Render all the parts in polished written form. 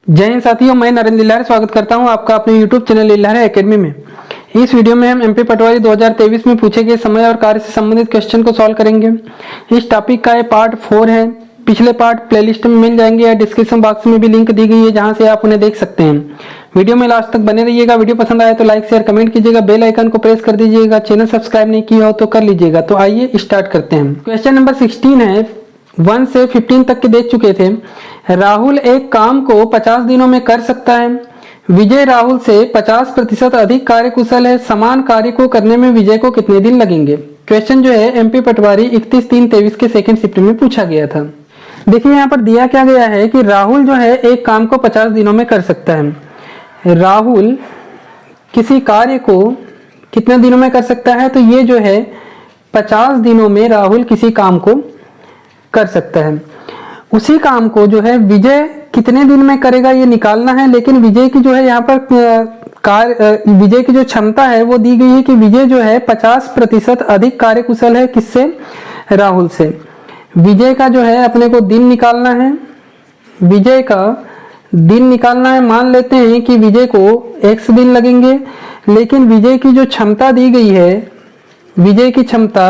जय हिंद साथियों, मैं नरेंद्र लिल्लारे स्वागत करता हूं आपका अपने YouTube चैनल लिल्लारे एकेडमी में। इस वीडियो में हम एमपी पटवारी 2023 में पूछे गए समय और कार्य से संबंधित क्वेश्चन को सॉल्व करेंगे। इस टॉपिक का ये पार्ट 4 है। पिछले पार्ट प्लेलिस्ट में मिल जाएंगे या डिस्क्रिप्शन बॉक्स में भी लिंक दी गई है जहां से आप उन्हें देख सकते हैं। वीडियो में लास्ट तक बने रहिएगा। वीडियो पसंद आए तो लाइक शेयर कमेंट कीजिएगा, बेल आइकन को प्रेस कर दीजिएगा। चैनल सब्सक्राइब नहीं किया हो तो कर लीजिएगा। तो आइए स्टार्ट करते हैं। क्वेश्चन नंबर 16 है। 1 से 15 तक के देख चुके थे। राहुल एक काम को 50 दिनों में कर सकता है। विजय राहुल से 50% अधिक कार्यकुशल है। समान कार्य को करने में विजय को कितने दिन लगेंगे? क्वेश्चन जो है एमपी पटवारी 31/3/23 के सेकंड शिफ्ट में पूछा गया था। देखिए यहाँ पर दिया क्या गया है कि राहुल जो है एक काम को 50 दिनों में कर सकता है। राहुल किसी कार्य को कितने दिनों में कर सकता है? तो ये जो है 50 दिनों में राहुल किसी काम को कर सकता है। उसी काम को जो है विजय कितने दिन में करेगा ये निकालना है। लेकिन विजय की जो है यहाँ पर विजय की जो क्षमता है वो दी गई है कि विजय जो है 50% अधिक कार्यकुशल है। किससे? राहुल से। विजय का जो है अपने को दिन निकालना है। विजय का दिन निकालना है। मान लेते हैं कि विजय को x दिन लगेंगे, लेकिन विजय की जो क्षमता दी गई है, विजय की क्षमता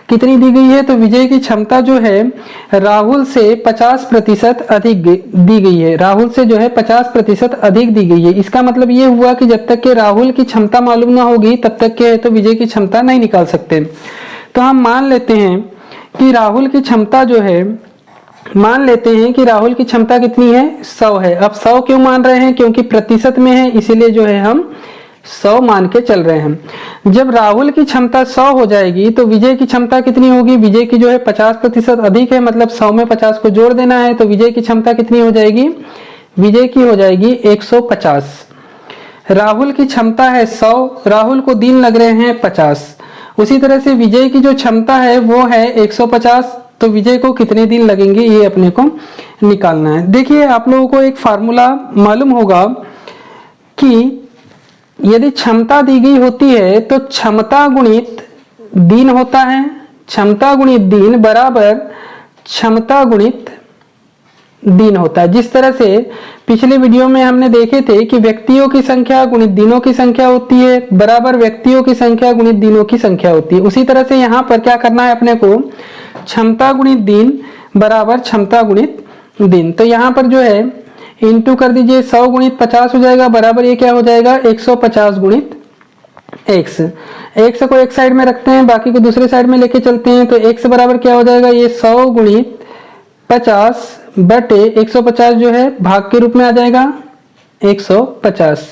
कितनी दी गई है? तो विजय की क्षमता जो है राहुल से 50% अधिक दी गई है। राहुल से जो है 50% अधिक दी गई है। इसका मतलब ये हुआ कि जब तक के राहुल की क्षमता मालूम ना होगी तब तक के तो विजय की क्षमता नहीं निकाल सकते। तो हम मान लेते हैं कि राहुल की क्षमता जो है, मान लेते हैं कि राहुल की क्षमता कितनी है? 100 है। अब 100 क्यों मान रहे हैं? क्योंकि प्रतिशत में है, इसीलिए जो है हम 100 मान के चल रहे हैं। जब राहुल की क्षमता 100 हो जाएगी तो विजय की क्षमता कितनी होगी? विजय की जो है 50% अधिक है, मतलब 100 में 50 को जोड़ देना है। तो विजय की क्षमता कितनी हो जाएगी? विजय की हो जाएगी 150। राहुल की क्षमता है 100, राहुल को दिन लग रहे हैं 50। उसी तरह से विजय की जो क्षमता है वो है 150, तो विजय को कितने दिन लगेंगे ये अपने को निकालना है। देखिए आप लोगों को एक फार्मूला मालूम होगा कि यदि क्षमता दी गई होती है तो क्षमता गुणित दिन होता है। क्षमता गुणित दिन बराबर क्षमता गुणित दिन होता है। जिस तरह से पिछले वीडियो में हमने देखे थे कि व्यक्तियों की संख्या गुणित दिनों की संख्या होती है बराबर व्यक्तियों की संख्या गुणित दिनों की संख्या होती है। उसी तरह से यहाँ पर क्या करना है अपने को? क्षमता गुणित दिन बराबर क्षमता गुणित दिन। तो यहाँ पर जो है इंटू कर दीजिए, 100 गुणित 50 हो जाएगा बराबर ये क्या हो जाएगा? 150 गुणित x। x को एक साइड में रखते हैं, बाकी को दूसरे साइड में लेके चलते हैं। तो x बराबर क्या हो जाएगा? ये 100 गुणित 50 बटे 150 जो है भाग के रूप में आ जाएगा 150।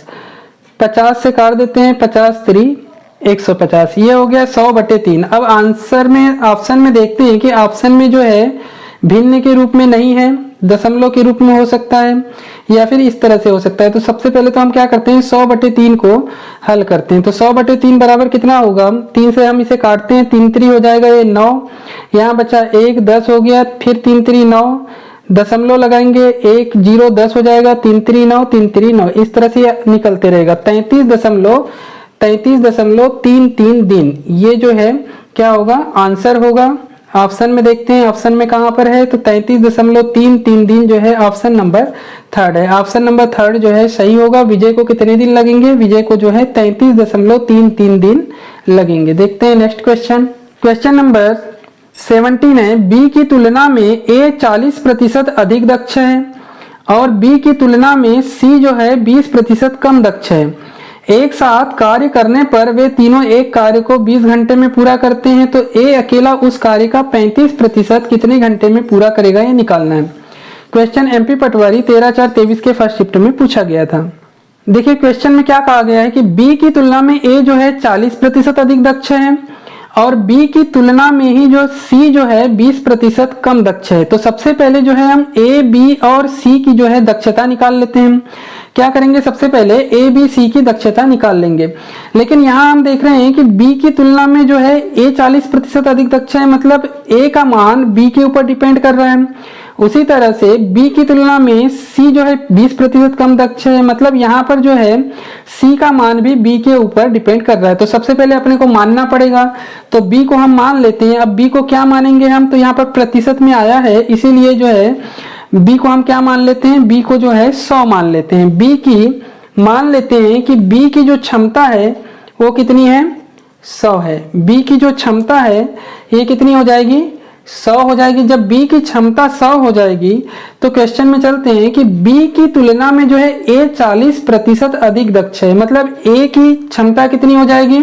50 से काट देते हैं, 50 3 150। ये हो गया 100 बटे 3। अब आंसर में ऑप्शन में देखते हैं कि ऑप्शन में जो है भिन्न के रूप में नहीं है, दशमलव के रूप में हो सकता है या फिर इस तरह से हो सकता है। तो सबसे पहले तो हम क्या करते हैं? 100 बटे 3 को हल करते हैं। तो 100 बटे 3 बराबर कितना होगा? 3 से हम इसे काटते हैं, 3 3 हो जाएगा ये 9, यहाँ बचा 1 10 हो गया, फिर 3 3 9, दशमलव लगाएंगे 1 0 10 हो जाएगा, 3 3 9 3 3 9, इस तरह से निकलते रहेगा। 33.33 दिन ये जो है क्या होगा? आंसर होगा। ऑप्शन में देखते हैं, ऑप्शन में कहां पर है? तो 33.33 दिन जो है ऑप्शन नंबर 3 है। ऑप्शन नंबर 3 जो है सही होगा। विजय को कितने दिन लगेंगे? विजय को जो है 33.33 दिन लगेंगे। देखते हैं नेक्स्ट क्वेश्चन। क्वेश्चन नंबर 17 है। बी की तुलना में ए 40% अधिक दक्ष है और बी की तुलना में सी जो है 20% कम दक्ष है। एक साथ कार्य करने पर वे तीनों एक कार्य को 20 घंटे में पूरा करते हैं, तो ए अकेला उस कार्य का 35% कितने घंटे में पूरा करेगा ये निकालना है। क्वेश्चन एमपी पटवारी 13/4/23 के फर्स्ट शिफ्ट में पूछा गया था। देखिए क्वेश्चन में क्या कहा गया है कि बी की तुलना में ए जो है 40% अधिक दक्ष है और बी की तुलना में ही जो सी जो है 20% कम दक्ष है। तो सबसे पहले जो है हम ए बी और सी की जो है दक्षता निकाल लेते हैं। क्या करेंगे? सबसे पहले ए बी सी की दक्षता निकाल लेंगे। लेकिन यहाँ हम देख रहे हैं कि बी की तुलना में जो है ए 40% अधिक दक्ष है, मतलब ए का मान बी के ऊपर डिपेंड कर रहा है। उसी तरह से बी की तुलना में सी जो है 20% कम दक्ष है, मतलब यहाँ पर जो है सी का मान भी बी के ऊपर डिपेंड कर रहा है। तो सबसे पहले अपने को मानना पड़ेगा, तो बी को हम मान लेते हैं। अब बी को क्या मानेंगे हम? तो यहाँ पर प्रतिशत में आया है, इसीलिए जो है बी को हम क्या मान लेते हैं, बी को जो है 100 मान लेते हैं। बी की मान लेते हैं कि बी की जो क्षमता है वो कितनी है, 100 है। बी की जो क्षमता है ये कितनी हो जाएगी, 100 हो जाएगी। जब बी की क्षमता 100 हो जाएगी तो क्वेश्चन में चलते हैं कि बी की तुलना में जो है ए 40% अधिक दक्ष है। मतलब ए की क्षमता कितनी हो जाएगी,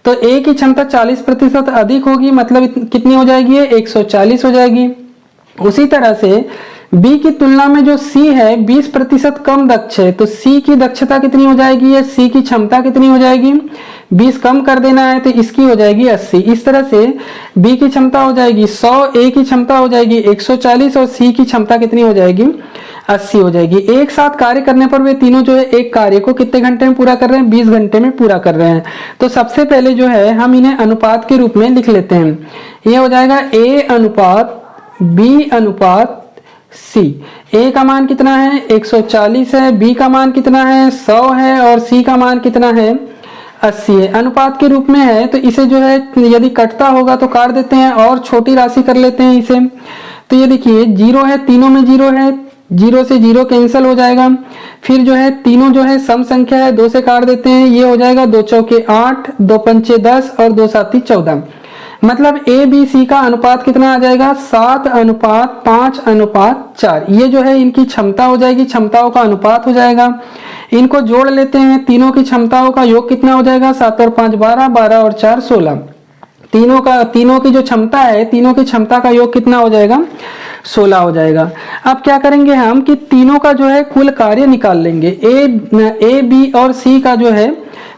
तो ए की क्षमता 40% अधिक होगी, मतलब कितनी हो जाएगी, 140 हो जाएगी। उसी तरह से बी की तुलना में जो सी है 20% कम दक्ष है, तो सी की दक्षता कितनी हो जाएगी, या सी की क्षमता कितनी हो जाएगी, 20 कम कर देना है तो इसकी हो जाएगी 80। इस तरह से बी की क्षमता हो जाएगी 100, ए की क्षमता हो जाएगी 140 और सी की क्षमता कितनी हो जाएगी, 80 हो जाएगी। एक साथ कार्य करने पर वे तीनों जो है एक कार्य को कितने घंटे में पूरा कर रहे हैं, 20 घंटे में पूरा कर रहे हैं। तो सबसे पहले जो है हम इन्हें अनुपात के रूप में लिख लेते हैं। ये हो जाएगा ए अनुपात बी अनुपात सी। ए का मान कितना है, 140 है, बी का मान कितना है, 100 है और सी का मान कितना है, 80 है। अनुपात के रूप में है तो इसे जो है यदि कटता होगा तो काट देते हैं और छोटी राशि कर लेते हैं इसे। तो ये देखिए 0 है, तीनों में 0 है, 0 से 0 कैंसिल हो जाएगा। फिर जो है तीनों जो है सम संख्या है, 2 से काट देते हैं, ये हो जाएगा 2 चौके 8, 2 पंचे 10 और 2 साती 14। मतलब ए बी सी का अनुपात कितना आ जाएगा, 7:5:4। ये जो है इनकी क्षमता हो जाएगी, क्षमताओं का अनुपात हो जाएगा। इनको जोड़ लेते हैं, तीनों की क्षमताओं का योग कितना हो जाएगा, 7 और 5 12, 12 और 4 16। तीनों की जो क्षमता है, तीनों की क्षमता का योग कितना हो जाएगा, 16 हो जाएगा। अब क्या करेंगे हम कि तीनों का जो है कुल कार्य निकाल लेंगे। ए बी और सी का जो है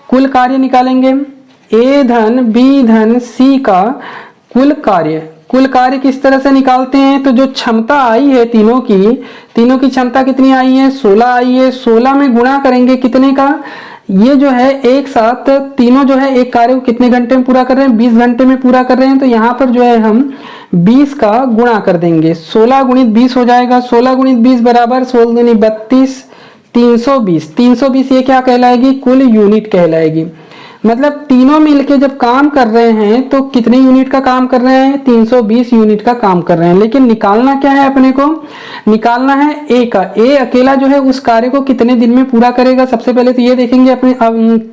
कुल कार्य निकालेंगे। ए धन बी धन सी का कुल कार्य किस तरह से निकालते हैं, तो जो क्षमता आई है तीनों की क्षमता कितनी आई है, 16 आई है। 16 में गुणा करेंगे कितने का, ये जो है एक साथ तीनों जो है एक कार्य को कितने घंटे में पूरा कर रहे हैं, 20 घंटे में पूरा कर रहे हैं। तो यहाँ पर जो है हम 20 का गुणा कर देंगे, 16 गुणित 20 हो जाएगा। 16 गुणित 20 बराबर 16 दूनी 32, 320। 320 ये क्या कहलाएगी, कुल यूनिट कहलाएगी। मतलब तीनों मिलके जब काम कर रहे हैं तो कितने यूनिट का काम कर रहे हैं, 320 यूनिट का काम कर रहे हैं। लेकिन निकालना क्या है, अपने को निकालना है ए का। ए अकेला जो है उस कार्य को कितने दिन में पूरा करेगा। सबसे पहले तो ये देखेंगे अपने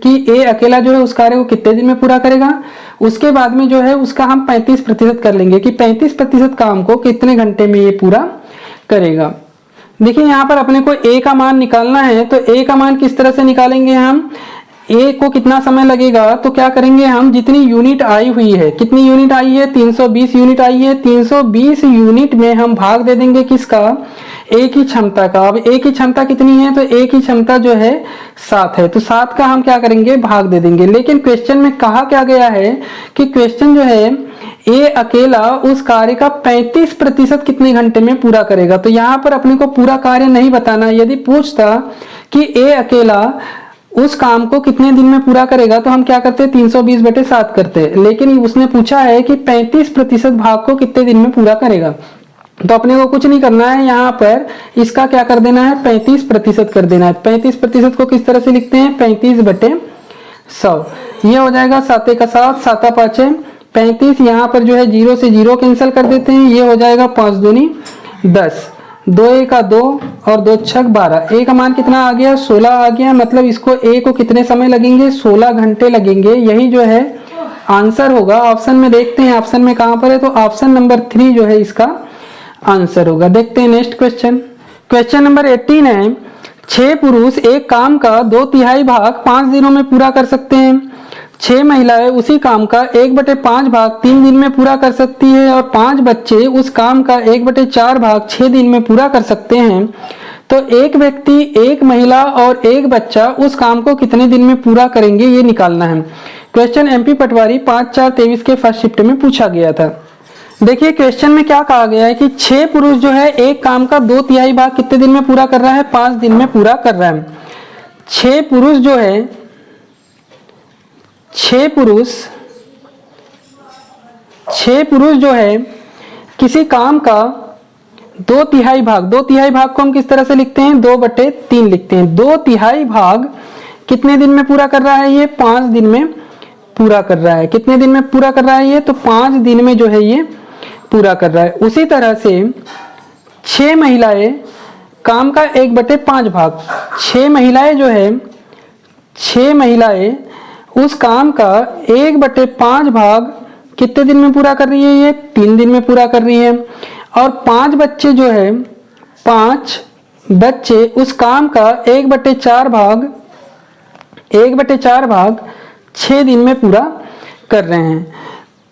कि ए अकेला जो है उस कार्य को कितने दिन में पूरा करेगा। उसके बाद में जो है उसका हम 35% कर लेंगे कि 35% काम को कितने घंटे में ये पूरा करेगा। देखिए यहाँ पर अपने को ए का मान निकालना है, तो ए का मान किस तरह से निकालेंगे हम, ए को कितना समय लगेगा, तो क्या करेंगे हम, जितनी यूनिट आई हुई है, कितनी यूनिट आई है, 320 यूनिट आई है। 320 यूनिट में हम भाग दे देंगे किसका, ए की क्षमता का। अब ए की क्षमता कितनी है, तो ए की क्षमता जो है 7 है, तो 7 का हम क्या करेंगे, भाग दे देंगे। लेकिन क्वेश्चन में कहा क्या गया है कि क्वेश्चन जो है ए अकेला उस कार्य का 35% कितने घंटे में पूरा करेगा। तो यहाँ पर अपने को पूरा कार्य नहीं बताना। यदि पूछता कि ए अकेला उस काम को कितने दिन में पूरा करेगा तो हम क्या करते, 320/7 करते। लेकिन उसने पूछा है कि 35% भाग को कितने दिन में पूरा करेगा, तो अपने को कुछ नहीं करना है, यहाँ पर इसका क्या कर देना है, 35% कर देना है। 35% को किस तरह से लिखते हैं, 35/100। ये हो जाएगा 7 का 7, 7 5 35। यहाँ पर जो है 0 से 0 कैंसिल कर देते हैं, ये हो जाएगा 5 दूनी 10, 2 का 2 और 2 छक 12। ए का मान कितना आ गया, 16 आ गया। मतलब इसको ए को कितने समय लगेंगे, 16 घंटे लगेंगे। यही जो है आंसर होगा। ऑप्शन में देखते हैं ऑप्शन में कहां पर है, तो ऑप्शन नंबर 3 जो है इसका आंसर होगा। देखते हैं नेक्स्ट क्वेश्चन। क्वेश्चन नंबर 18 है, 6 पुरुष एक काम का 2/3 भाग 5 दिनों में पूरा कर सकते हैं। 6 महिलाएं उसी काम का 1/5 भाग 3 दिन में पूरा कर सकती है और 5 बच्चे उस काम का 1/4 भाग 6 दिन में पूरा कर सकते हैं। तो एक व्यक्ति, एक महिला और एक बच्चा उस काम को कितने दिन में पूरा करेंगे, ये निकालना है। क्वेश्चन एमपी पटवारी 5/4/23 के फर्स्ट शिफ्ट में पूछा गया था। देखिए क्वेश्चन में क्या कहा गया है कि 6 पुरुष जो है एक काम का 2/3 भाग कितने दिन में पूरा कर रहा है, 5 दिन में पूरा कर रहा है। 6 पुरुष जो है 6 पुरुष जो है किसी काम का 2/3 भाग को हम किस तरह से लिखते हैं, 2/3 लिखते हैं। 2/3 भाग कितने दिन में पूरा कर रहा है, ये 5 दिन में पूरा कर रहा है। कितने दिन में पूरा कर रहा है ये, तो 5 दिन में जो है ये पूरा कर रहा है। उसी तरह से 6 महिलाएं काम का 1/5 भाग, 6 महिलाएं जो है 6 महिलाएं उस काम का 1/5 भाग कितने दिन में पूरा कर रही है? ये 3 दिन में पूरा कर रही है। और 5 बच्चे जो है 5 बच्चे उस काम का 1/4 भाग 6 दिन में पूरा कर रहे हैं।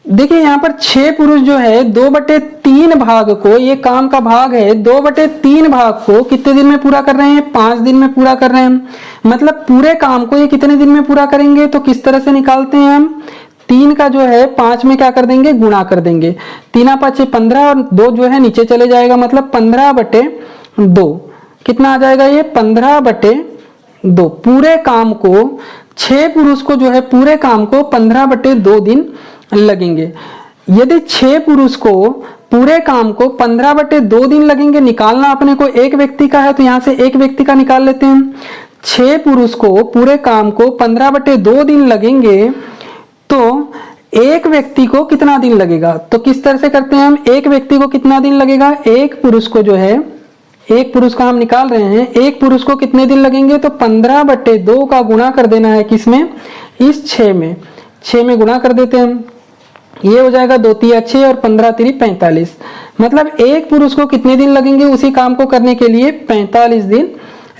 देखिए यहाँ पर 6 पुरुष जो है 2/3 भाग को, ये काम का भाग है, 2/3 भाग को कितने दिन में पूरा कर रहे हैं? 5 दिन में पूरा कर रहे हैं। मतलब पूरे काम को ये कितने दिन में पूरा करेंगे? तो किस तरह से निकालते हैं हम? 3 का जो है 5 में क्या कर देंगे? गुणा कर देंगे। 3 5 15 और 2 जो है नीचे चले जाएगा, मतलब 15/2 कितना आ जाएगा? ये 15/2। पूरे काम को 6 पुरुष को जो है पूरे काम को 15/2 दिन लगेंगे। यदि 6 पुरुष को पूरे काम को 15/2 दिन लगेंगे, निकालना अपने को एक व्यक्ति का है तो यहां से एक व्यक्ति का निकाल लेते हैं। 6 पुरुष को पूरे काम को 15/2 दिन लगेंगे तो एक व्यक्ति को कितना दिन लगेगा? तो किस तरह से करते हैं हम? एक व्यक्ति को कितना दिन लगेगा? एक पुरुष को जो है, एक पुरुष का हम निकाल रहे हैं, एक पुरुष को कितने दिन लगेंगे? तो 15/2 का गुणा कर देना है किसमें? इस 6 में। 6 में गुणा कर देते हैं, ये हो जाएगा 2 3 6 और 15 3 45। मतलब एक पुरुष को कितने दिन लगेंगे उसी काम को करने के लिए? 45 दिन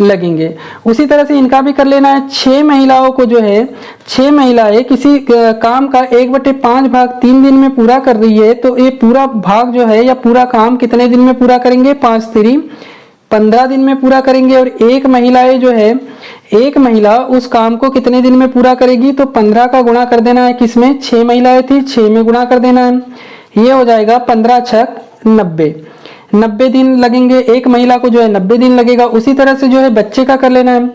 लगेंगे। उसी तरह से इनका भी कर लेना है। 6 महिलाओं को जो है 6 महिलाएं किसी काम का 1/5 भाग 3 दिन में पूरा कर रही है तो ये पूरा भाग जो है या पूरा काम कितने दिन में पूरा करेंगे? 5 3 15 दिन में पूरा करेंगे। और एक महिलाएं जो है, एक महिला उस काम को कितने दिन में पूरा करेगी? तो 15 का गुणा कर देना है किसमें? 6 महिलाएं थी, 6 में गुणा कर देना है, ये हो जाएगा 15 6 90। 90 दिन लगेंगे, एक महिला को जो है 90 दिन लगेगा। उसी तरह से जो है बच्चे का कर लेना है।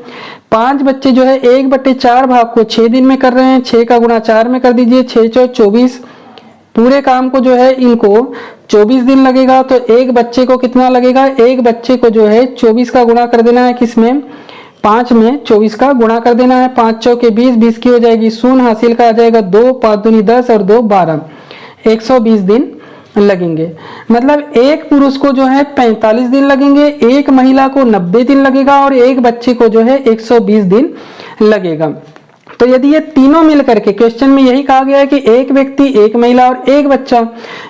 5 बच्चे जो है 1/4 भाग को 6 दिन में कर रहे हैं, 6 का गुणा 4 में कर दीजिए, 6 4 24। पूरे काम को जो है इनको 24 दिन लगेगा। तो एक बच्चे को कितना लगेगा? एक बच्चे को जो है 24 का गुणा कर देना है किसमें? 5 में 24 का गुणा कर देना है। 5 चौके 20, 20 की हो जाएगी शून्य, हासिल का आ जाएगा 2, 5 दूनी 10 और 2 12, 120 दिन लगेंगे। मतलब एक पुरुष को जो है 45 दिन लगेंगे, एक महिला को 90 दिन लगेगा और एक बच्चे को जो है 120 दिन लगेगा। तो यदि ये तीनों मिलकर के, क्वेश्चन में यही कहा गया है कि एक व्यक्ति, एक महिला और एक बच्चा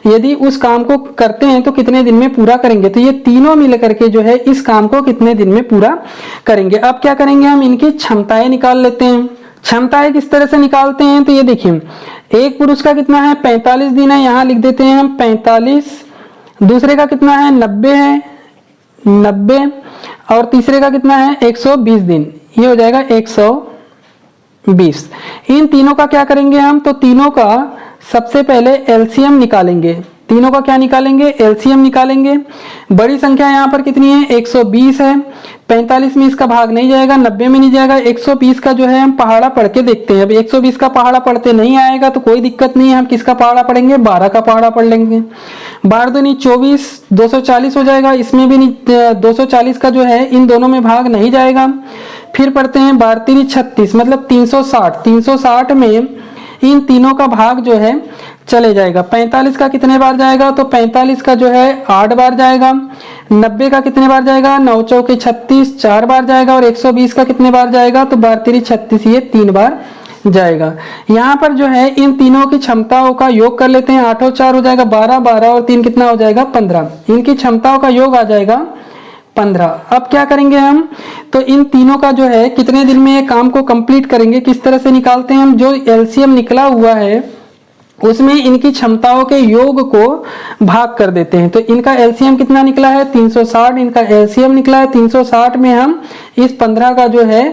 यदि उस काम को करते हैं तो कितने दिन में पूरा करेंगे? तो ये तीनों मिलकर के जो है इस काम को कितने दिन में पूरा करेंगे। अब क्या करेंगे? हम इनकी क्षमताएं निकाल लेते हैं। क्षमताएं किस तरह से निकालते हैं? तो ये देखिए, एक पुरुष का कितना है? 45 दिन है, यहां लिख देते हैं हम 45। दूसरे का कितना है? 90 है, 90। और तीसरे का कितना है? 120 दिन, ये हो जाएगा 120। इन तीनों का क्या करेंगे हम? तो तीनों का सबसे पहले एलसीएम निकालेंगे। तीनों का क्या निकालेंगे? एलसीएम निकालेंगे। बड़ी संख्या यहाँ पर कितनी है? 120 है। 45 में इसका भाग नहीं जाएगा, 90 में नहीं जाएगा। 120 का जो है हम पहाड़ा पढ़ के देखते हैं। अब 120 का पहाड़ा पढ़ते नहीं आएगा तो कोई दिक्कत नहीं है, हम किसका पहाड़ा पढ़ेंगे? 12 का पहाड़ा पढ़ लेंगे। 12 दूनी 24, 240 हो जाएगा। इसमें भी 240 का जो है इन दोनों में भाग नहीं जाएगा। फिर पढ़ते हैं 12 3 36, मतलब 360। 360 में इन तीनों का भाग जो है चले जाएगा। 45 का कितने बार जाएगा? तो 45 का जो है 8 बार जाएगा। 90 का कितने बार जाएगा? 9 चौके 36, 4 बार जाएगा। और 120 का कितने बार जाएगा? तो 12 3 36, ये 3 बार जाएगा। यहाँ पर जो है इन तीनों की क्षमताओं का योग कर लेते हैं। 8 और 4 हो जाएगा 12, 12 और 3 कितना हो जाएगा? 15। इनकी क्षमताओं का योग आ जाएगा 15। अब क्या करेंगे हम? तो इन तीनों का जो है कितने दिन में ये काम को कंप्लीट करेंगे, किस तरह से निकालते हैं हम? जो एलसीएम निकला हुआ है उसमें इनकी क्षमताओं के योग को भाग कर देते हैं। तो इनका एलसीएम कितना निकला है? 360। इनका एलसीएम निकला है 360 में हम इस 15 का जो है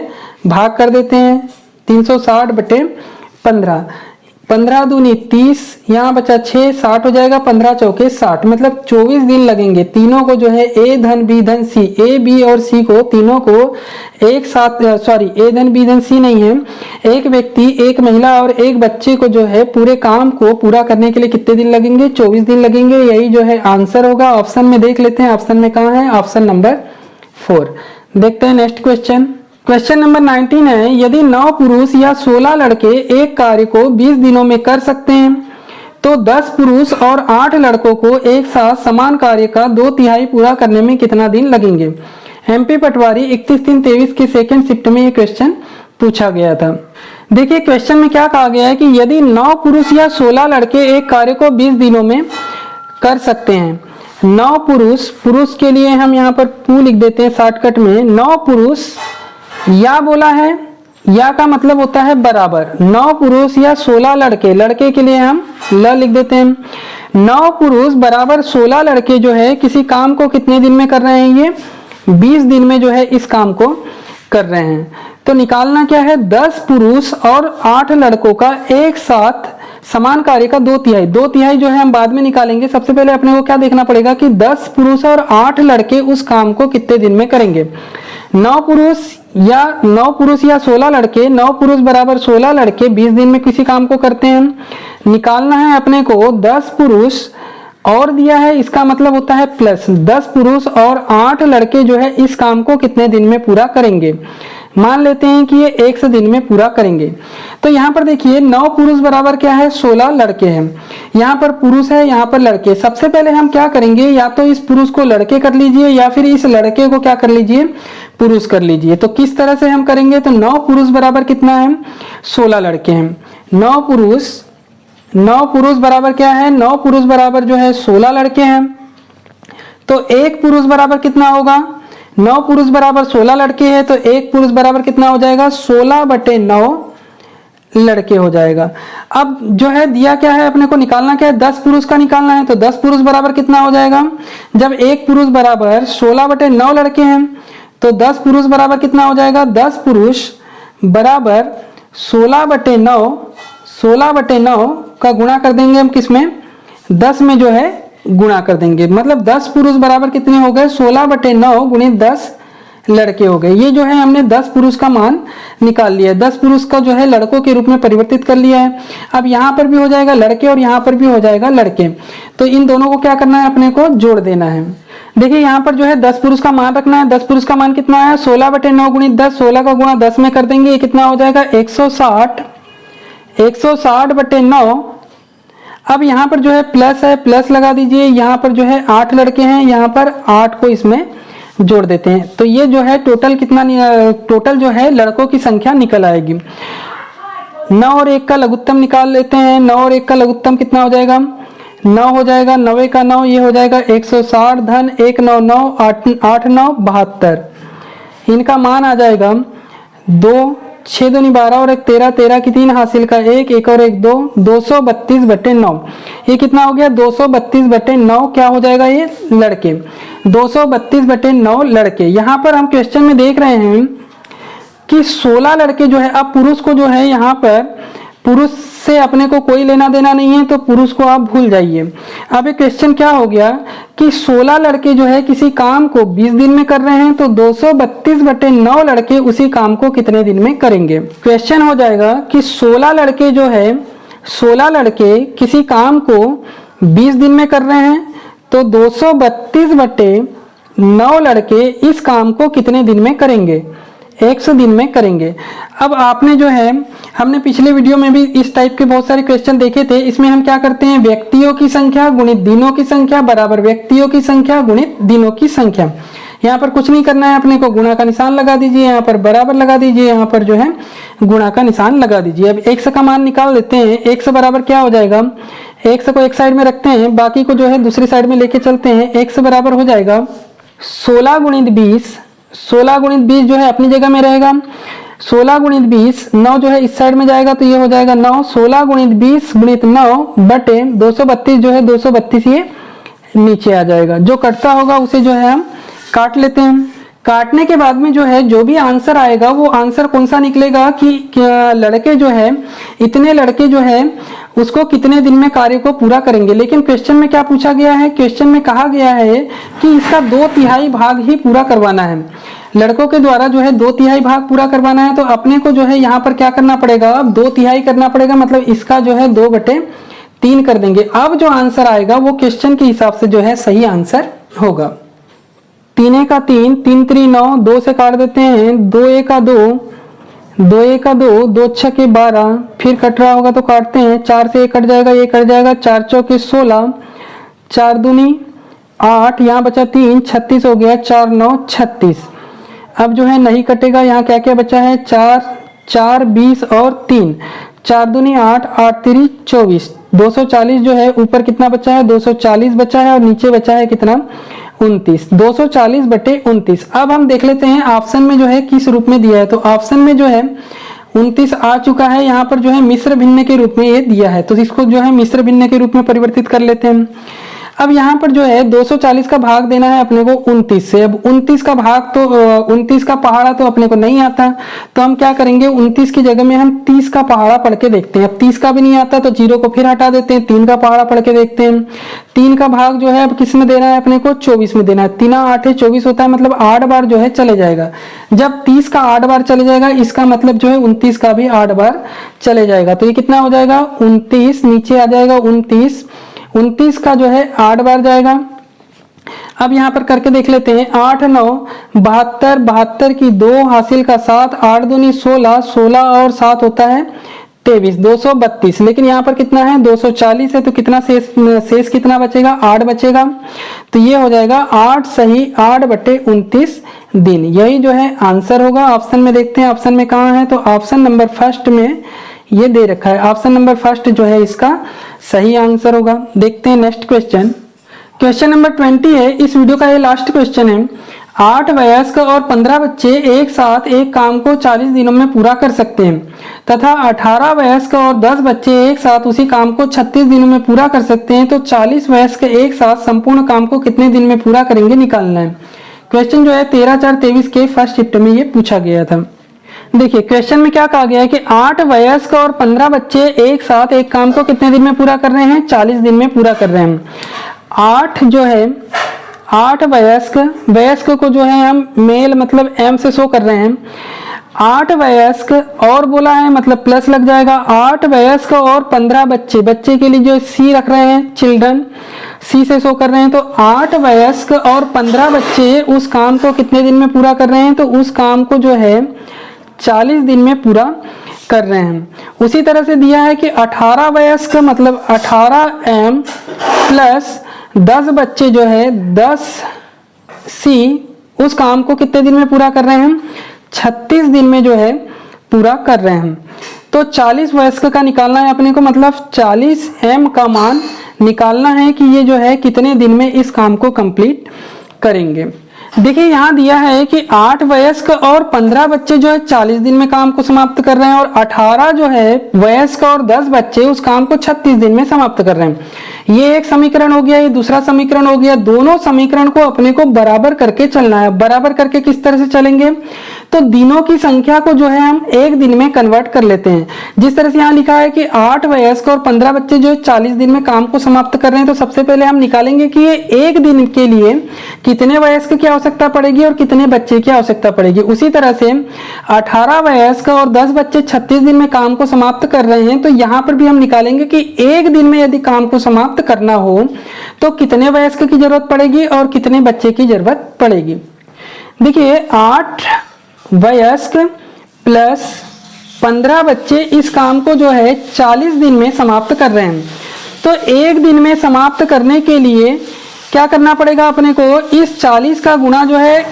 भाग कर देते हैं। 360/15, 15 दूनी 30, यहाँ बचा 6, 60 हो जाएगा। 15 चौके 60, मतलब 24 दिन लगेंगे। तीनों को जो है ए धन बी धन सी, ए बी और सी को तीनों को एक साथ, सॉरी ए धन बी धन सी नहीं है, एक व्यक्ति, एक महिला और एक बच्चे को जो है पूरे काम को पूरा करने के लिए कितने दिन लगेंगे? 24 दिन लगेंगे। यही जो है आंसर होगा। ऑप्शन में देख लेते हैं, ऑप्शन में कहाँ है? Option number 4। देखते हैं नेक्स्ट क्वेश्चन। क्वेश्चन नंबर 19 है, यदि 9 पुरुष या 16 लड़के एक कार्य को 20 दिनों में कर सकते हैं तो 10 पुरुष और 8 लड़कों को एक साथ समान कार्य का 2/3 पूरा करने में कितना दिन लगेंगे। एमपी पटवारी 31/3/23 के सेकंड शिफ्ट में ये क्वेश्चन पूछा गया था। देखिए क्वेश्चन में क्या कहा गया है कि यदि 9 पुरुष या 16 लड़के एक कार्य को 20 दिनों में कर सकते हैं। 9 पुरुष के लिए हम यहाँ पर पू लिख देते हैं शॉर्टकट में। 9 पुरुष या बोला है, या का मतलब होता है बराबर। 9 पुरुष या 16 लड़के, लड़के के लिए हम ल लिख देते हैं। 9 पुरुष बराबर 16 लड़के जो है किसी काम को कितने दिन में कर रहे हैं, ये 20 दिन में जो है इस काम को कर रहे हैं। तो निकालना क्या है, 10 पुरुष और 8 लड़कों का एक साथ समान कार्य का 2/3। 2/3 जो है हम बाद में निकालेंगे। सबसे पहले अपने को क्या देखना पड़ेगा कि 10 पुरुष और 8 लड़के उस काम को कितने दिन में करेंगे। 9 पुरुष या 16 लड़के, 9 पुरुष बराबर 16 लड़के 20 दिन में किसी काम को करते हैं। निकालना है अपने को 10 पुरुष और दिया है, इसका मतलब होता है प्लस 10 पुरुष और 8 लड़के जो है इस काम को कितने दिन में पूरा करेंगे। मान लेते हैं कि ये 100 दिन में पूरा करेंगे। तो यहाँ पर देखिए 9 पुरुष बराबर क्या है, 16 लड़के हैं। यहाँ पर पुरुष है, यहाँ पर लड़के। सबसे पहले हम क्या करेंगे, या तो इस पुरुष को लड़के कर लीजिए या फिर इस लड़के को क्या कर लीजिए, पुरुष कर लीजिए। तो किस तरह से हम करेंगे, तो 9 पुरुष बराबर कितना है, 16 लड़के हैं। 9 पुरुष बराबर क्या है, 9 पुरुष बराबर जो है 16 लड़के हैं। तो 1 पुरुष बराबर कितना होगा, 9 पुरुष बराबर 16 लड़के हैं, तो 1 पुरुष बराबर कितना हो जाएगा, 16/9 लड़के हो जाएगा। अब जो है दिया क्या है, अपने को निकालना क्या है, 10 पुरुष का निकालना है। तो 10 पुरुष बराबर कितना हो जाएगा, जब 1 पुरुष बराबर 16/9 लड़के हैं तो 10 पुरुष बराबर कितना हो जाएगा, 10 पुरुष बराबर 16/9 का गुणा कर देंगे हम किसमें, 10 में जो है गुणा कर देंगे। मतलब 10 पुरुष बराबर कितने हो गए, 16/9 गुणित 10 लड़के हो गए। ये जो है हमने 10 पुरुष का मान निकाल लिया है। 10 पुरुष का जो है लड़कों के रूप में परिवर्तित कर लिया है। अब यहाँ पर भी हो जाएगा लड़के और यहाँ पर भी हो जाएगा लड़के। तो इन दोनों को क्या करना है, अपने को जोड़ देना है। देखिए यहाँ पर जो है 10 पुरुष का मान रखना है। 10 पुरुष का मान कितना है, 16/9 गुणित 10, 16 का गुणा 10 में कर देंगे, ये कितना हो जाएगा 160/9। अब यहाँ पर जो है प्लस है, प्लस लगा दीजिए। यहाँ पर जो है 8 लड़के हैं, यहाँ पर 8 को इसमें जोड़ देते हैं। तो ये जो है टोटल कितना, टोटल जो है लड़कों की संख्या निकल आएगी। 9 और 1 का लघुत्तम निकाल लेते हैं। 9 और 1 का लघुत्तम कितना हो जाएगा, 9 हो जाएगा। 9 का 9 ये हो जाएगा 160 धन 1 9 9 8 9 72। इनका मान आ जाएगा 2 6 दूनी 12 और 1 13, 13 की 3 हासिल का 1, 1 और 1 2, 232/9। ये कितना हो गया, 232/9 क्या हो जाएगा, ये लड़के, 232/9 लड़के। यहाँ पर हम क्वेश्चन में देख रहे हैं कि 16 लड़के जो है, अब पुरुष को जो है यहाँ पर पुरुष से अपने को कोई लेना देना नहीं है, तो पुरुष को आप भूल जाइए। अब एक क्वेश्चन क्या हो गया कि 16 लड़के जो है किसी काम को 20 दिन में कर रहे हैं, तो 232/9 लड़के उसी काम को कितने दिन में करेंगे। क्वेश्चन हो जाएगा कि 16 लड़के जो है, 16 लड़के किसी काम को 20 दिन में कर रहे हैं, तो 232/9 लड़के इस काम को कितने दिन में करेंगे, 100 दिन में करेंगे। अब आपने जो है, हमने पिछले वीडियो में भी इस टाइप के बहुत सारे क्वेश्चन देखे थे। इसमें हम क्या करते हैं, व्यक्तियों की संख्या गुणित दिनों की संख्या बराबर व्यक्तियों की संख्या गुणित दिनों की संख्या। यहाँ पर कुछ नहीं करना है, अपने को गुणा का निशान लगा दीजिए, यहाँ पर बराबर लगा दीजिए, यहाँ पर जो है गुणा का निशान लगा दीजिए। अब 100 का मान निकाल लेते हैं। 100 बराबर क्या हो जाएगा, 100 को एक साइड में रखते हैं, बाकी को जो है दूसरी साइड में लेके चलते हैं। 100 बराबर हो जाएगा 16 गुणित 20। 16 गुणित 20 जो है अपनी जगह में रहेगा। 16 गुणित 20, 9 जो है इस साइड में जाएगा, तो ये हो जाएगा 9। 16 गुणित 20 गुणित 9 बटे 232 जो है 232 ये नीचे आ जाएगा। जो कटता होगा उसे जो है हम काट लेते हैं। काटने के बाद में जो है जो भी आंसर आएगा वो आंसर कौन सा निकलेगा कि लड़के जो है, इतने लड़के जो है उसको कितने दिन में कार्य को पूरा करेंगे। लेकिन क्वेश्चन में क्या पूछा गया है, क्वेश्चन में कहा गया है कि इसका 2/3 भाग ही पूरा करवाना है। लड़कों के द्वारा जो है 2/3 भाग पूरा करवाना है। तो अपने को जो है यहाँ पर क्या करना पड़ेगा, अब 2/3 करना पड़ेगा, मतलब इसका जो है 2/3 कर देंगे। अब जो आंसर आएगा वो क्वेश्चन के हिसाब से जो है सही आंसर होगा। 3 का 3, 3 3 9, 2 से काट देते हैं, 2 1 का 2, 2 एक 2, 2 छके 12, फिर कट रहा होगा तो काटते हैं, 4 से 1 कट जाएगा, ये कट जाएगा, 4 चौके 16, 4 दूनी 8, यहाँ बचा 3, 36 हो गया, 4 9 36। अब जो है नहीं कटेगा, यहाँ क्या क्या बचा है, 4 4 20 और 3, 4 दूनी 8, 8 3 24, 240 जो है ऊपर कितना बचा है, 240 बचा है और नीचे बचा है कितना, 29, 240 बटे 29। अब हम देख लेते हैं ऑप्शन में जो है किस रूप में दिया है। तो ऑप्शन में जो है 29 आ चुका है, यहाँ पर जो है मिश्र भिन्न के रूप में ये दिया है, तो इसको जो है मिश्र भिन्न के रूप में परिवर्तित कर लेते हैं। अब यहाँ पर जो है 240 का भाग देना है अपने को 29 से। अब 29 का भाग तो 29 का पहाड़ा तो अपने को नहीं आता, तो हम क्या करेंगे, 29 की जगह में हम 30 का पहाड़ा पढ़ के देखते हैं। अब 30 का भी नहीं आता तो 0 को फिर हटा देते हैं, 3 का पहाड़ा पढ़ के देखते हैं। 3 का भाग जो है अब किस में देना है अपने को, 24 में देना है। 3 8 24 होता है, मतलब 8 बार जो है चले जाएगा। जब 30 का 8 बार चले जाएगा, इसका मतलब जो है 29 का भी 8 बार चले जाएगा। तो ये कितना हो जाएगा, 29 नीचे आ जाएगा, 29 का जो है 8 बार जाएगा। अब यहाँ पर करके देख लेते हैं, 8 9 72, 72 की 2 हासिल का 7, 8 दूनी 16, 16 और 7 होता है 23, 232। लेकिन यहाँ पर कितना है, 240 है, तो कितना शेष कितना बचेगा, 8 बचेगा। तो ये हो जाएगा 8 सही 8 बटे 29 दिन। यही जो है आंसर होगा। ऑप्शन में देखते हैं, ऑप्शन में कहाँ है, तो ऑप्शन नंबर फर्स्ट में ये दे रखा है। ऑप्शन नंबर फर्स्ट जो है इसका सही आंसर होगा। देखते हैं नेक्स्ट क्वेश्चन। क्वेश्चन नंबर 20 है, इस वीडियो का ये लास्ट क्वेश्चन है। 8 वयस्क और 15 बच्चे एक साथ एक काम को 40 दिनों में पूरा कर सकते हैं तथा 18 वयस्क और 10 बच्चे एक साथ उसी काम को 36 दिनों में पूरा कर सकते हैं, तो 40 वयस्क एक साथ संपूर्ण काम को कितने दिन में पूरा करेंगे, निकालना है। क्वेश्चन जो है 13/4/23 के फर्स्ट शिफ्ट में ये पूछा गया था। देखिए क्वेश्चन में क्या कहा गया है कि 8 वयस्क और 15 बच्चे एक साथ एक काम को कितने दिन में पूरा कर रहे हैं, 40 दिन में पूरा कर रहे हैं। 8 जो है 8 वयस्क को जो है हम मेल मतलब एम से शो कर रहे हैं। 8 वयस्क और बोला है मतलब प्लस लग जाएगा। 8 वयस्क और 15 बच्चे के लिए जो सी रख रहे हैं, चिल्ड्रन सी से शो कर रहे हैं। तो 8 वयस्क और 15 बच्चे उस काम को कितने दिन में पूरा कर रहे हैं, तो उस काम को जो है 40 दिन में पूरा कर रहे हैं। उसी तरह से दिया है कि 18 वयस्क मतलब 18m प्लस 10 बच्चे जो है 10c उस काम को कितने दिन में पूरा कर रहे हैं, 36 दिन में जो है पूरा कर रहे हैं। तो 40 वयस्क का निकालना है अपने को, मतलब 40m का मान निकालना है कि ये जो है कितने दिन में इस काम को कंप्लीट करेंगे। देखिए यहाँ दिया है कि 8 वयस्क और 15 बच्चे जो है 40 दिन में काम को समाप्त कर रहे हैं और 18 जो है वयस्क और 10 बच्चे उस काम को 36 दिन में समाप्त कर रहे हैं। ये एक समीकरण हो गया, ये दूसरा समीकरण हो गया। दोनों समीकरण को अपने को बराबर करके चलना है। बराबर करके किस तरह से चलेंगे, तो दिनों की संख्या को जो है हम एक दिन में कन्वर्ट कर लेते हैं। जिस तरह से यहाँ लिखा है कि 8 वयस्क और 15 बच्चे जो 40 दिन में काम को समाप्त कर रहे हैं, तो सबसे पहले हम निकालेंगे कि ये एक दिन के लिए कितने वयस्क की आवश्यकता पड़ेगी और कितने बच्चे की आवश्यकता पड़ेगी। उसी तरह से 18 वयस्क और 10 बच्चे 36 दिन में काम को समाप्त कर रहे हैं, तो यहाँ पर भी हम निकालेंगे कि एक दिन में यदि काम को समाप्त करना हो तो कितने वयस्क की जरूरत पड़ेगी और कितने बच्चे की जरूरत पड़ेगी। देखिए 8 वयस्क प्लस 15 बच्चे इस काम को जो है 40 दिन में समाप्त कर रहे हैं। तो एक दिन में समाप्त करने के लिए क्या करना पड़ेगा अपने को, इस 40 का गुणा जो है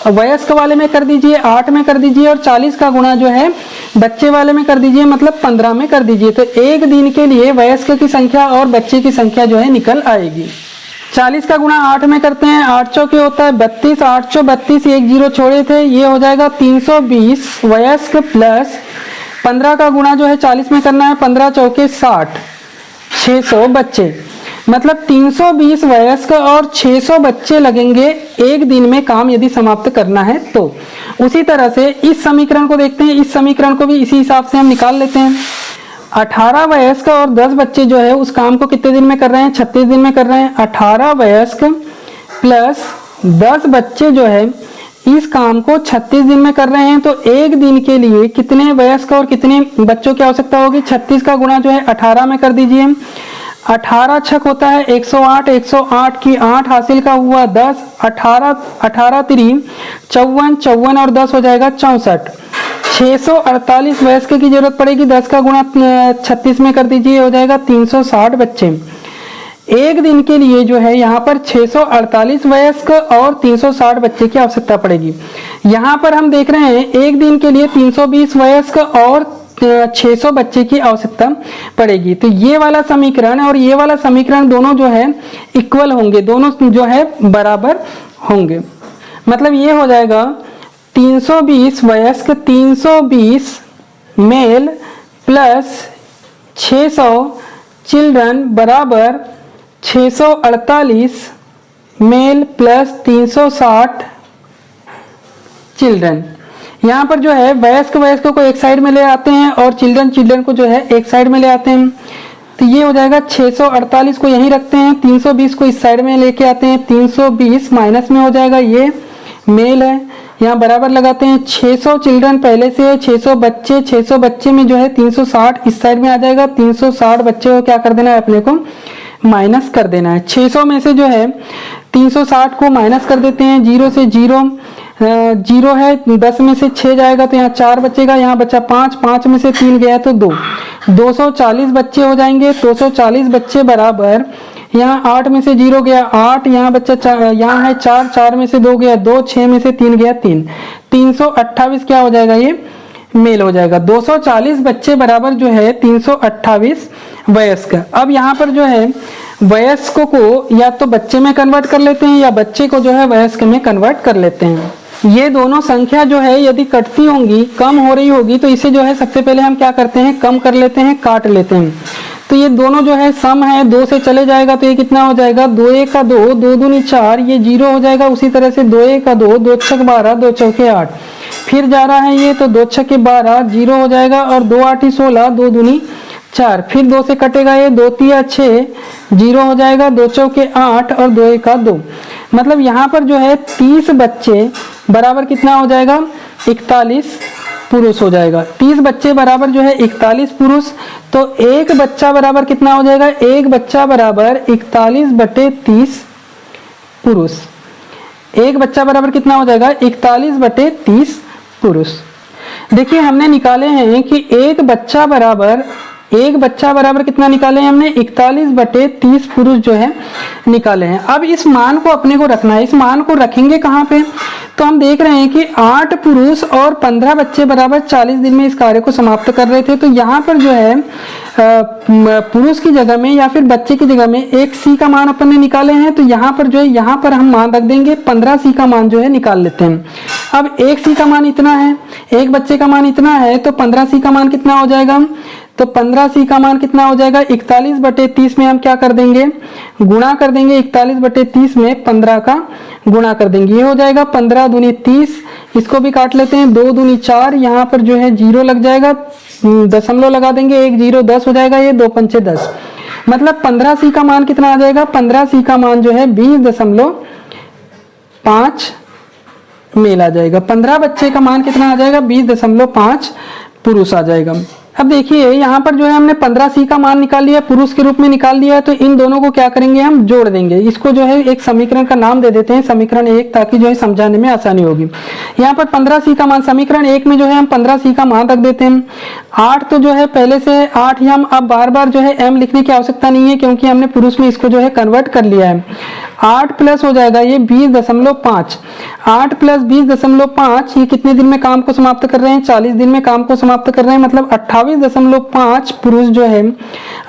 वयस्क वाले में कर दीजिए, 8 में कर दीजिए, और 40 का गुणा जो है बच्चे वाले में कर दीजिए, मतलब 15 में कर दीजिए। तो एक दिन के लिए वयस्क की संख्या और बच्चे की संख्या जो है निकल आएगी। 40 का गुणा 8 में करते हैं, 8 चौके होता है 32, 8 चौ 32, एक जीरो छोड़े थे, ये हो जाएगा 320 वयस्क प्लस 15 का गुणा जो है 40 में करना है, 15 चौके 60, 600 बच्चे, मतलब 320 वयस्क और 600 बच्चे लगेंगे एक दिन में काम यदि समाप्त करना है तो। उसी तरह से इस समीकरण को देखते हैं, इस समीकरण को भी इसी हिसाब से हम निकाल लेते हैं। 18 वयस्क और 10 बच्चे जो है उस काम को कितने दिन में कर रहे हैं, 36 दिन में कर रहे हैं। 18 वयस्क प्लस 10 बच्चे जो है इस काम को 36 दिन में कर रहे हैं, तो एक दिन के लिए कितने वयस्क और कितने बच्चों की आवश्यकता होगी। 36 का गुणा जो है 18 में कर दीजिए, 18 छक होता है 108, 108 की 8 हासिल का हुआ 10, 18 3 54, 54 और 10 हो जाएगा 64, 648 वयस्क की जरूरत पड़ेगी। 10 का गुणा 36 में कर दीजिए, हो जाएगा 360 बच्चे। एक दिन के लिए जो है यहाँ पर 648 वयस्क और 360 बच्चे की आवश्यकता पड़ेगी। यहाँ पर हम देख रहे हैं एक दिन के लिए 320 वयस्क और 600 बच्चे की आवश्यकता पड़ेगी। तो ये वाला समीकरण और ये वाला समीकरण दोनों जो है इक्वल होंगे, दोनों जो है बराबर होंगे। मतलब ये हो जाएगा 320 वयस्क 320 मेल प्लस 600 चिल्ड्रन बराबर 648 मेल प्लस 360 चिल्ड्रन। यहाँ पर जो है वयस्क को एक साइड में ले आते हैं और चिल्ड्रन को जो है एक साइड में ले आते हैं। तो ये हो जाएगा 648 को यहीं रखते हैं, 320 को इस साइड में लेके आते हैं, 320 माइनस में हो जाएगा, ये मेल है, यहाँ बराबर लगाते हैं। 600 चिल्ड्रन पहले से है, 600 बच्चे में जो है 360 इस साइड में आ जाएगा। 360 बच्चे को क्या कर देना है, अपने को माइनस कर देना है। 600 में से जो है 360 को माइनस कर देते हैं, 0 से 0 है, 10 में से 6 जाएगा तो यहाँ 4 बचेगा, यहाँ बचा 5 में से 3 गया तो 2, 240 बच्चे हो जाएंगे। 240 बच्चे बराबर यहाँ 8 में से 0 गया 8, यहाँ बच्चा यहाँ है 4 में से 2 गया 2, 6 में से 3 गया 3, 328 क्या हो जाएगा, ये मेल हो जाएगा। 240 बच्चे बराबर जो है 328 वयस्क। अब यहाँ पर जो है वयस्कों को या तो बच्चे में कन्वर्ट कर लेते हैं या बच्चे को जो है वयस्क में कन्वर्ट कर लेते हैं। ये दोनों संख्या जो है यदि कटती होंगी, कम हो रही होगी, तो इसे जो है सबसे पहले हम क्या करते हैं, कम कर लेते हैं, काट लेते हैं। तो ये दोनों जो है सम है, 2 से चले जाएगा तो ये कितना हो जाएगा, 2 1 का 2, 2 दूनी 4, ये 0 हो जाएगा। उसी तरह से 2 1 का 2, 2 6 12, 2 चौके 8, फिर जा रहा है ये तो 2 6 12, 0 हो जाएगा और 2 8 16, 2 दूनी 4, फिर 2 से कटेगा ये, 2 3 6, 0 हो जाएगा, 2 चौके 8 और 2 1 का 2। मतलब यहाँ पर जो है 30 बच्चे बराबर कितना हो जाएगा, 41 पुरुष हो जाएगा। 30 बच्चे बराबर जो है 41 पुरुष, तो एक बच्चा बराबर कितना हो जाएगा, एक बच्चा बराबर 41/30 पुरुष। एक बच्चा बराबर कितना हो जाएगा, 41/30 पुरुष। देखिए हमने निकाले हैं कि एक बच्चा बराबर कितना निकाले हैं हमने, 41/30 पुरुष जो है निकाले हैं। अब इस मान को अपने को रखना है। इस मान को रखेंगे कहाँ पे, तो हम देख रहे हैं कि 8 पुरुष और 15 बच्चे बराबर 40 दिन में इस कार्य को समाप्त कर रहे थे। तो यहाँ पर जो है पुरुष की जगह में या फिर बच्चे की जगह में एक सी का मान अपन ने निकाले हैं, तो यहाँ पर जो है यहाँ पर हम मान रख देंगे, 15 सी का मान जो है निकाल लेते हैं। अब एक सी का मान इतना है, एक बच्चे का मान इतना है, तो 15 सी का मान कितना हो जाएगा, तो 15 सी का मान कितना हो जाएगा, 41/30 में हम क्या कर देंगे, गुणा कर देंगे। 41/30 में 15 का गुणा कर देंगे, ये हो जाएगा 15 दूनी 30, इसको भी काट लेते हैं, 2 दूनी 4, यहाँ पर जो है 0 लग जाएगा, दशमलव लगा देंगे, 1 0 10 हो जाएगा, ये 2 पंचे 10। मतलब 15 सी का मान कितना आ जाएगा, 15 सी का मान जो है 20.5 मेल आ जाएगा। 15 बच्चे का मान कितना आ जाएगा, 20.5 पुरुष आ जाएगा। अब देखिए यहाँ पर जो है हमने 15 सी का मान निकाल लिया, पुरुष के रूप में निकाल लिया, तो इन दोनों को क्या करेंगे, हम जोड़ देंगे। इसको जो है एक समीकरण का नाम दे देते हैं, समीकरण 1, ताकि जो है समझाने में आसानी होगी। यहाँ पर 15 सी का मान, समीकरण 1 में जो है हम 15 सी का मान रख देते हैं। 8 तो जो है पहले से 8 ही, हम अब बार बार जो है m लिखने की आवश्यकता नहीं है, क्योंकि हमने पुरुष में इसको जो है कन्वर्ट कर लिया है। 8 प्लस हो जाएगा ये 20.5, 8 प्लस 20.5, ये कितने दिन में काम को समाप्त कर रहे हैं, 40 दिन में काम को समाप्त कर रहे हैं। मतलब 28.5 पुरुष जो है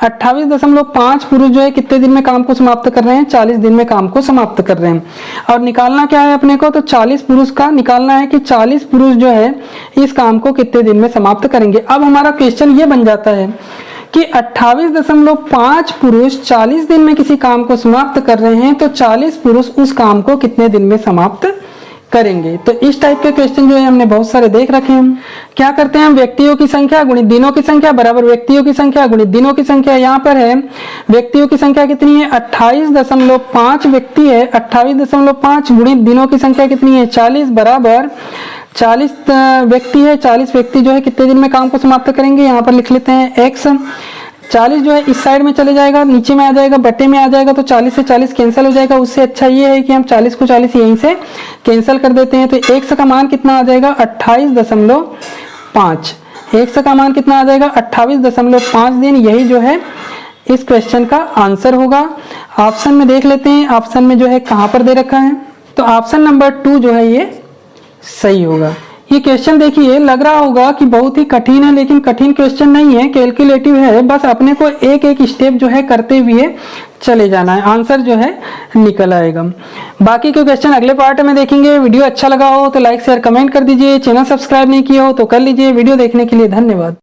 28.5 पुरुष जो है कितने दिन में काम को समाप्त कर रहे हैं, 40 दिन में काम को समाप्त कर रहे हैं। और निकालना क्या है अपने को, तो 40 पुरुष का निकालना है कि 40 पुरुष जो है इस काम को कितने दिन में समाप्त करेंगे। अब हमारा क्वेश्चन ये बन जाता है कि 28.5 पुरुष 40 दिन में किसी काम को समाप्त कर रहे हैं, तो 40 पुरुष उस काम को कितने दिन में समाप्त करेंगे। तो इस टाइप के क्वेश्चन जो है हमने बहुत सारे देख रखे हैं। क्या करते हैं हम, व्यक्तियों की संख्या गुणित दिनों की संख्या बराबर व्यक्तियों की संख्या गुणित दिनों की संख्या। यहाँ पर है व्यक्तियों की संख्या कितनी है, 28.5 व्यक्ति है, 28.5 गुणित दिनों की संख्या कितनी है, 40 बराबर 40 व्यक्ति है। 40 व्यक्ति जो है कितने दिन में काम को समाप्त करेंगे, यहाँ पर लिख लेते हैं x। 40 जो है इस साइड में चले जाएगा, नीचे में आ जाएगा, बटे में आ जाएगा, तो 40 से 40 कैंसिल हो जाएगा। उससे अच्छा ये है कि हम 40 को 40 यहीं से कैंसिल कर देते हैं। तो x का मान कितना आ जाएगा, 28.5 5। x का मान कितना आ जाएगा 28.5 दिन। यही जो है इस क्वेश्चन का आंसर होगा। ऑप्शन में देख लेते हैं, ऑप्शन में जो है कहां पर दे रखा है, तो ऑप्शन नंबर 2 जो है ये सही होगा। ये क्वेश्चन देखिए लग रहा होगा कि बहुत ही कठिन है, लेकिन कठिन क्वेश्चन नहीं है, कैलकुलेटिव है। बस अपने को एक एक स्टेप जो है करते हुए चले जाना है, आंसर जो है निकल आएगा। बाकी के क्वेश्चन अगले पार्ट में देखेंगे। वीडियो अच्छा लगा हो तो लाइक शेयर कमेंट कर दीजिए। चैनल सब्सक्राइब नहीं किया हो तो कर लीजिए। वीडियो देखने के लिए धन्यवाद।